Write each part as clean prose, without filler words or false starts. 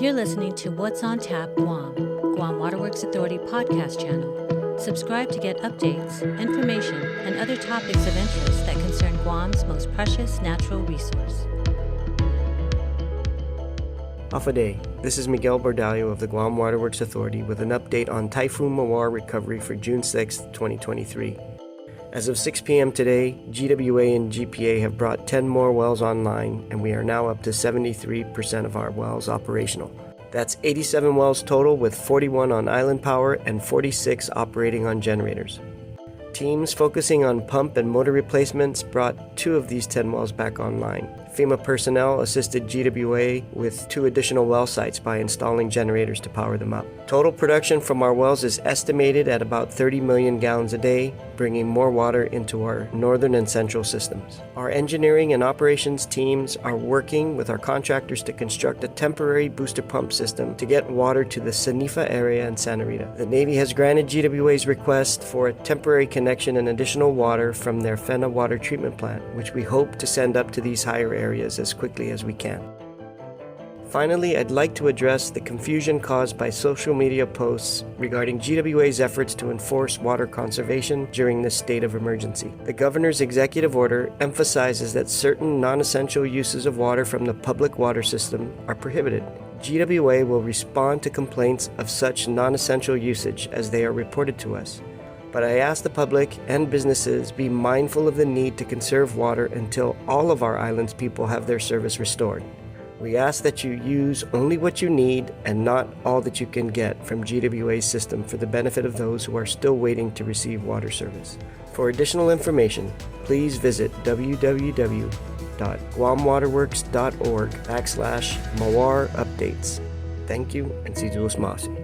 You're listening to What's on Tap Guam, Guam Waterworks Authority podcast channel. Subscribe to get updates, information, and other topics of interest that concern Guam's most precious natural resource. Hafa Adai. This is Miguel Bordallo of the Guam Waterworks Authority with an update on Typhoon Mawar recovery for June 6, 2023. As of 6 p.m. today, GWA and GPA have brought 10 more wells online, and we are now up to 73% of our wells operational. That's 87 wells total, with 41 on island power and 46 operating on generators. Teams focusing on pump and motor replacements brought 2 of these 10 wells back online. FEMA personnel assisted GWA with 2 additional well sites by installing generators to power them up. Total production from our wells is estimated at about 30 million gallons a day, bringing more water into our northern and central systems. Our engineering and operations teams are working with our contractors to construct a temporary booster pump system to get water to the Sanifa area in Santa Rita. The Navy has granted GWA's request for a temporary connection and additional water from their FEMA water treatment plant, which we hope to send up to these higher areas as quickly as we can. Finally, I'd like to address the confusion caused by social media posts regarding GWA's efforts to enforce water conservation during this state of emergency. The governor's executive order emphasizes that certain non-essential uses of water from the public water system are prohibited. GWA will respond to complaints of such non-essential usage as they are reported to us. But I ask the public and businesses be mindful of the need to conserve water until all of our island's people have their service restored. We ask that you use only what you need and not all that you can get from GWA's system for the benefit of those who are still waiting to receive water service. For additional information, please visit www.guamwaterworks.org/Mawar updates. Thank you, and si Diyos masi.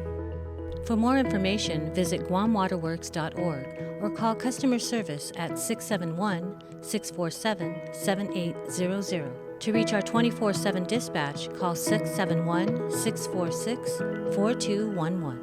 For more information, visit guamwaterworks.org or call customer service at 671-647-7800. To reach our 24/7 dispatch, call 671-646-4211.